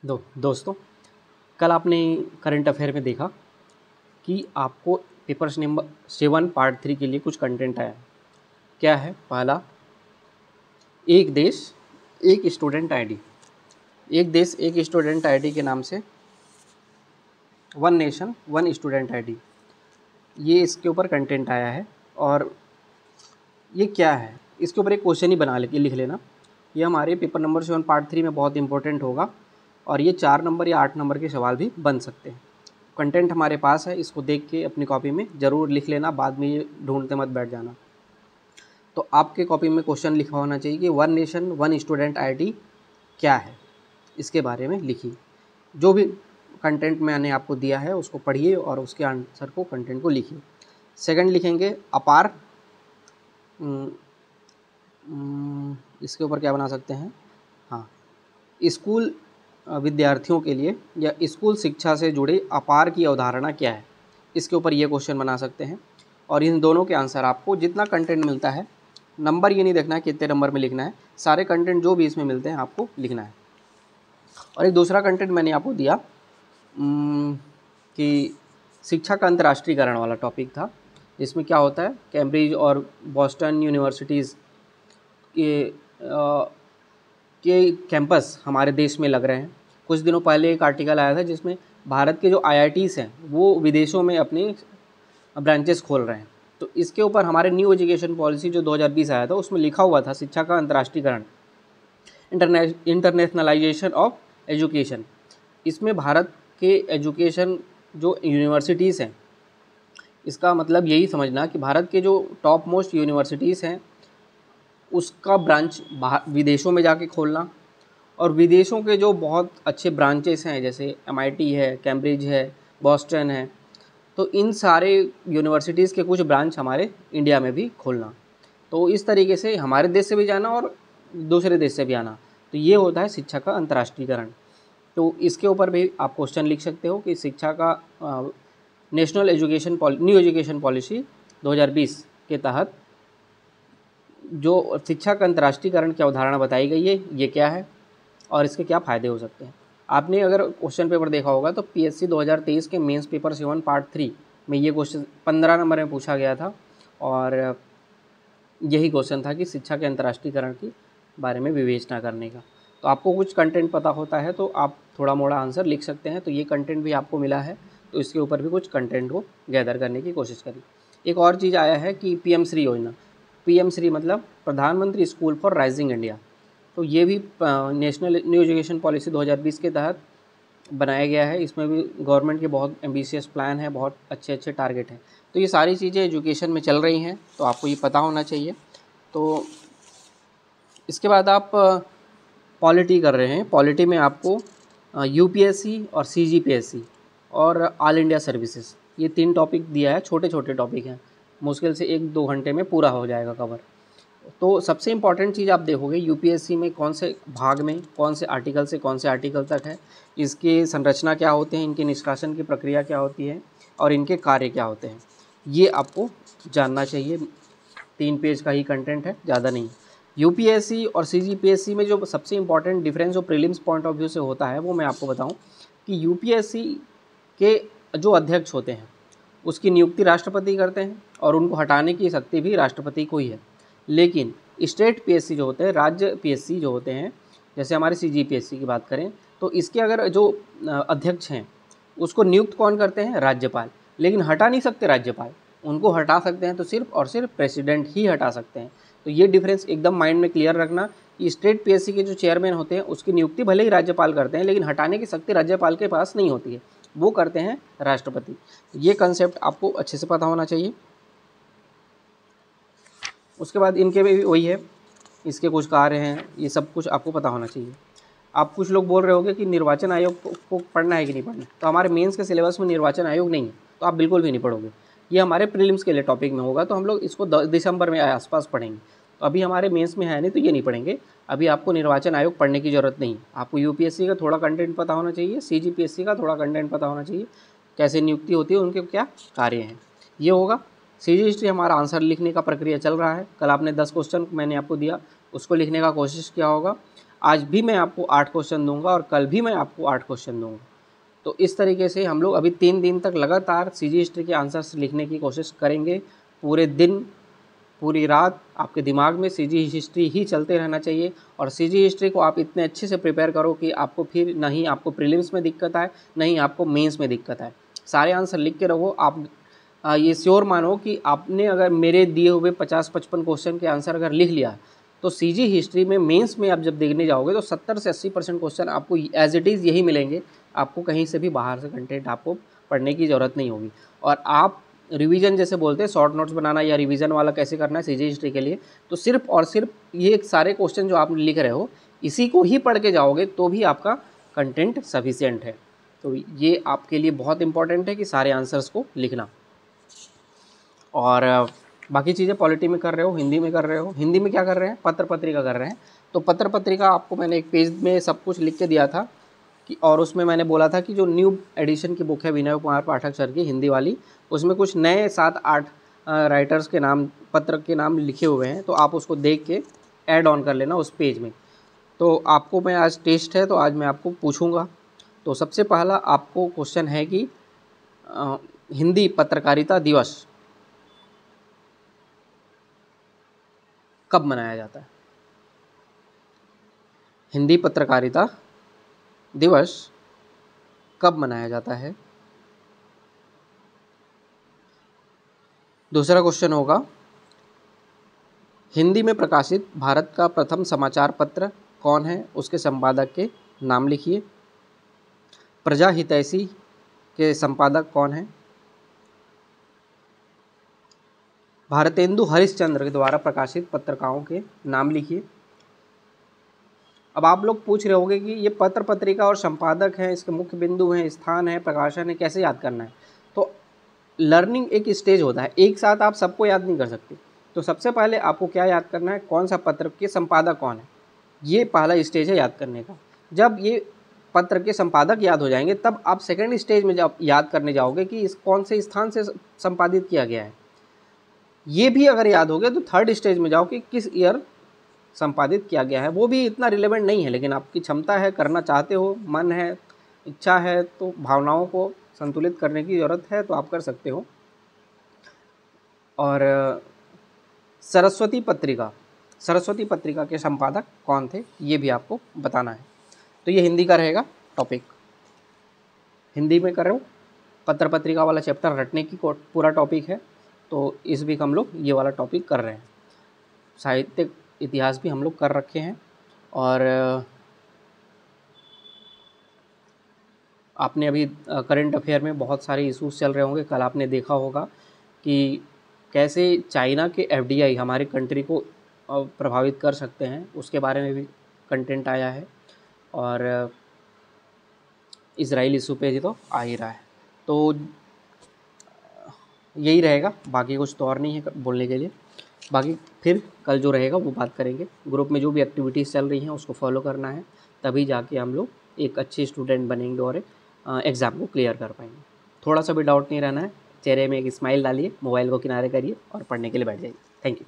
दोस्तों, कल आपने करंट अफेयर में देखा कि आपको पेपर नंबर 7 पार्ट 3 के लिए कुछ कंटेंट आया। क्या है? पहला, एक देश एक स्टूडेंट आईडी। एक देश एक स्टूडेंट आईडी के नाम से one nation one student ID, ये इसके ऊपर कंटेंट आया है। और ये क्या है, इसके ऊपर एक क्वेश्चन ही बना लिख लेना। ये हमारे पेपर नंबर 7 पार्ट 3 में बहुत इंपॉर्टेंट होगा और ये 4 नंबर या 8 नंबर के सवाल भी बन सकते हैं। कंटेंट हमारे पास है, इसको देख के अपनी कॉपी में ज़रूर लिख लेना, बाद में ये ढूंढते मत बैठ जाना। तो आपके कॉपी में क्वेश्चन लिखा होना चाहिए कि one nation one student ID क्या है, इसके बारे में लिखिए। जो भी कंटेंट मैंने आपको दिया है उसको पढ़िए और उसके आंसर को, कंटेंट को लिखिए। सेकंड लिखेंगे अपार, इसके ऊपर क्या बना सकते हैं? हाँ, स्कूल विद्यार्थियों के लिए या स्कूल शिक्षा से जुड़े अपार की अवधारणा क्या है, इसके ऊपर ये क्वेश्चन बना सकते हैं। और इन दोनों के आंसर आपको जितना कंटेंट मिलता है, नंबर ये नहीं देखना है कितने नंबर में लिखना है, सारे कंटेंट जो भी इसमें मिलते हैं आपको लिखना है। और एक दूसरा कंटेंट मैंने आपको दिया कि शिक्षा का अंतर्राष्ट्रीयकरण वाला टॉपिक था, जिसमें क्या होता है, कैम्ब्रिज और बॉस्टन यूनिवर्सिटीज़ के कैंपस हमारे देश में लग रहे हैं। कुछ दिनों पहले एक आर्टिकल आया था जिसमें भारत के जो IITs हैं वो विदेशों में अपने ब्रांचेस खोल रहे हैं। तो इसके ऊपर हमारे न्यू एजुकेशन पॉलिसी जो 2020 आया था उसमें लिखा हुआ था शिक्षा का अंतर्राष्ट्रीयकरण, इंटरनेशनलाइजेशन ऑफ एजुकेशन। इसमें भारत के एजुकेशन जो यूनिवर्सिटीज़ हैं, इसका मतलब यही समझना कि भारत के जो टॉप मोस्ट यूनिवर्सिटीज़ हैं उसका ब्रांच विदेशों में जाके खोलना, और विदेशों के जो बहुत अच्छे ब्रांचेस हैं जैसे MIT है, कैम्ब्रिज है, बॉस्टन है, तो इन सारे यूनिवर्सिटीज़ के कुछ ब्रांच हमारे इंडिया में भी खोलना। तो इस तरीके से हमारे देश से भी जाना और दूसरे देश से भी आना, तो ये होता है शिक्षा का अंतर्राष्ट्रीयकरण। तो इसके ऊपर भी आप क्वेश्चन लिख सकते हो कि शिक्षा का न्यू एजुकेशन पॉलिसी 2020 के तहत जो शिक्षा का अंतर्राष्ट्रीयकरण की अवधारणा बताई गई है, ये क्या है और इसके क्या फ़ायदे हो सकते हैं। आपने अगर क्वेश्चन पेपर देखा होगा तो PSC 2023 के मेंस पेपर 7 पार्ट 3 में ये क्वेश्चन 15 नंबर में पूछा गया था और यही क्वेश्चन था कि शिक्षा के अंतर्राष्ट्रीयकरण के बारे में विवेचना करने का। तो आपको कुछ कंटेंट पता होता है तो आप थोड़ा मोड़ा आंसर लिख सकते हैं। तो ये कंटेंट भी आपको मिला है, तो इसके ऊपर भी कुछ कंटेंट को गैदर करने की कोशिश करिए। एक और चीज़ आया है कि PM श्री योजना। PM श्री मतलब प्रधानमंत्री स्कूल फॉर राइजिंग इंडिया। तो ये भी नेशनल न्यू एजुकेशन पॉलिसी 2020 के तहत बनाया गया है। इसमें भी गवर्नमेंट के बहुत एम्बिशियस प्लान है, बहुत अच्छे अच्छे टारगेट हैं। तो ये सारी चीज़ें एजुकेशन में चल रही हैं, तो आपको ये पता होना चाहिए। तो इसके बाद आप पॉलिटी कर रहे हैं। पॉलिटी में आपको UPSC और CGPSC और ऑल इंडिया सर्विसेज, ये 3 टॉपिक दिया है। छोटे छोटे टॉपिक हैं, मुश्किल से 1-2 घंटे में पूरा हो जाएगा कवर। तो सबसे इम्पॉर्टेंट चीज़ आप देखोगे UPSC में कौन से भाग में कौन से आर्टिकल से कौन से आर्टिकल तक है, इसकी संरचना क्या होते हैं, इनके निष्कासन की प्रक्रिया क्या होती है और इनके कार्य क्या होते हैं, ये आपको जानना चाहिए। 3 पेज का ही कंटेंट है, ज़्यादा नहीं। UPSC और CGPSC में जो सबसे इम्पॉर्टेंट डिफरेंस जो प्रीलिम्स पॉइंट ऑफ व्यू से होता है वो मैं आपको बताऊँ कि UPSC के जो अध्यक्ष होते हैं उसकी नियुक्ति राष्ट्रपति करते हैं और उनको हटाने की शक्ति भी राष्ट्रपति को ही है। लेकिन स्टेट PSC जो होते हैं, राज्य PSC जो होते हैं, जैसे हमारे CGPSC की बात करें तो इसके अगर जो अध्यक्ष हैं उसको नियुक्त कौन करते हैं? राज्यपाल। लेकिन हटा नहीं सकते राज्यपाल, उनको हटा सकते हैं तो सिर्फ और सिर्फ प्रेसिडेंट ही हटा सकते हैं। तो ये डिफरेंस एकदम माइंड में क्लियर रखना कि स्टेट PSC के जो चेयरमैन होते हैं उसकी नियुक्ति भले ही राज्यपाल करते हैं, लेकिन हटाने की शक्ति राज्यपाल के पास नहीं होती है, वो करते हैं राष्ट्रपति। ये कंसेप्ट आपको अच्छे से पता होना चाहिए। उसके बाद इनके भी वही है, इसके कुछ कार्य हैं, ये सब कुछ आपको पता होना चाहिए। आप कुछ लोग बोल रहे होंगे कि निर्वाचन आयोग को पढ़ना है कि नहीं पढ़ना, तो हमारे मेंस के सिलेबस में निर्वाचन आयोग नहीं है, तो आप बिल्कुल भी नहीं पढ़ोगे। ये हमारे प्रीलिम्स के लिए टॉपिक में होगा, तो हम लोग इसको दिसंबर में आसपास पढ़ेंगे। तो अभी हमारे मेंस में है नहीं, तो ये नहीं पढ़ेंगे। अभी आपको निर्वाचन आयोग पढ़ने की ज़रूरत नहीं। आपको UPSC का थोड़ा कंटेंट पता होना चाहिए, CGPSC का थोड़ा कंटेंट पता होना चाहिए, कैसे नियुक्ति होती है, उनके क्या कार्य हैं, ये होगा। CG हिस्ट्री हमारा आंसर लिखने का प्रक्रिया चल रहा है। कल आपने 10 क्वेश्चन मैंने आपको दिया, उसको लिखने का कोशिश किया होगा। आज भी मैं आपको 8 क्वेश्चन दूंगा और कल भी मैं आपको 8 क्वेश्चन दूंगा। तो इस तरीके से हम लोग अभी 3 दिन तक लगातार सीजी हिस्ट्री के आंसर्स लिखने की कोशिश करेंगे। पूरे दिन पूरी रात आपके दिमाग में सीजी हिस्ट्री ही चलते रहना चाहिए और सीजी हिस्ट्री को आप इतने अच्छे से प्रिपेयर करो कि आपको फिर नहीं आपको प्रीलिम्स में दिक्कत आए, नहीं आपको मेंस में दिक्कत आए। सारे आंसर लिख के रखो। आप ये श्योर मानो कि आपने अगर मेरे दिए हुए 50-55 क्वेश्चन के आंसर अगर लिख लिया तो सीजी हिस्ट्री में मेंस में आप जब देखने जाओगे तो 70 से 80% क्वेश्चन आपको एज इट इज़ यही मिलेंगे। आपको कहीं से भी बाहर से कंटेंट आपको पढ़ने की ज़रूरत नहीं होगी। और आप रिवीजन जैसे बोलते हैं शॉर्ट नोट्स बनाना या रिवीजन वाला कैसे करना है सीजी हिस्ट्री के लिए, तो सिर्फ और सिर्फ ये सारे क्वेश्चन जो आप लिख रहे हो इसी को ही पढ़ के जाओगे तो भी आपका कंटेंट सफिशिएंट है। तो ये आपके लिए बहुत इंपॉर्टेंट है कि सारे आंसर्स को लिखना। और बाकी चीज़ें पॉलिटी में कर रहे हो, हिंदी में कर रहे हो। हिंदी में क्या कर रहे हैं, पत्र पत्रिका कर रहे हैं। तो पत्र पत्रिका आपको मैंने एक पेज में सब कुछ लिख के दिया था कि, और उसमें मैंने बोला था कि जो न्यू एडिशन की बुक है विनय कुमार पाठक सर की हिंदी वाली, उसमें कुछ नए 7-8 राइटर्स के नाम, पत्र के नाम लिखे हुए हैं। तो आप उसको देख के ऐड ऑन कर लेना उस पेज में। तो आपको मैं आज टेस्ट है तो आज मैं आपको पूछूंगा। तो सबसे पहला आपको क्वेश्चन है कि हिंदी पत्रकारिता दिवस कब मनाया जाता है। हिंदी पत्रकारिता दिवस कब मनाया जाता है। दूसरा क्वेश्चन होगा हिंदी में प्रकाशित भारत का प्रथम समाचार पत्र कौन है, उसके संपादक के नाम लिखिए। प्रजा हितैषी के संपादक कौन है। भारतेंदु हरिश्चंद्र के द्वारा प्रकाशित पत्रिकाओं के नाम लिखिए। अब आप लोग पूछ रहे होंगे कि ये पत्र पत्रिका और संपादक हैं, इसके मुख्य बिंदु हैं, स्थान है, प्रकाशन है, कैसे याद करना है। तो लर्निंग एक स्टेज होता है, एक साथ आप सबको याद नहीं कर सकते। तो सबसे पहले आपको क्या याद करना है, कौन सा पत्र के संपादक कौन है, ये पहला स्टेज है याद करने का। जब ये पत्र के संपादक याद हो जाएंगे तब आप सेकेंड स्टेज में जब याद करने जाओगे कि इस कौन से स्थान से संपादित किया गया है। ये भी अगर याद हो गया तो थर्ड स्टेज में जाओ कि किस ईयर संपादित किया गया है। वो भी इतना रिलेवेंट नहीं है, लेकिन आपकी क्षमता है, करना चाहते हो, मन है, इच्छा है, तो भावनाओं को संतुलित करने की ज़रूरत है तो आप कर सकते हो। और सरस्वती पत्रिका के संपादक कौन थे ये भी आपको बताना है। तो ये हिंदी का रहेगा टॉपिक। हिंदी में कर रहे हो, पत्र पत्रिका वाला चैप्टर रटने की पूरा टॉपिक है। तो इस वीक हम लोग ये वाला टॉपिक कर रहे हैं। साहित्य इतिहास भी हम लोग कर रखे हैं। और आपने अभी करंट अफेयर में बहुत सारे इश्यूज चल रहे होंगे। कल आपने देखा होगा कि कैसे चाइना के FDI हमारे कंट्री को प्रभावित कर सकते हैं, उसके बारे में भी कंटेंट आया है। और इजराइल इशू पे ही तो आ ही रहा है। तो यही रहेगा, बाकी कुछ तो और नहीं है बोलने के लिए। बाकी फिर कल जो रहेगा वो बात करेंगे। ग्रुप में जो भी एक्टिविटीज़ चल रही हैं उसको फॉलो करना है, तभी जाके हम लोग एक अच्छे स्टूडेंट बनेंगे और एग्ज़ाम को क्लियर कर पाएंगे। थोड़ा सा भी डाउट नहीं रहना है, चेहरे में एक स्माइल डालिए, मोबाइल को किनारे करिए और पढ़ने के लिए बैठ जाइए। Thank you.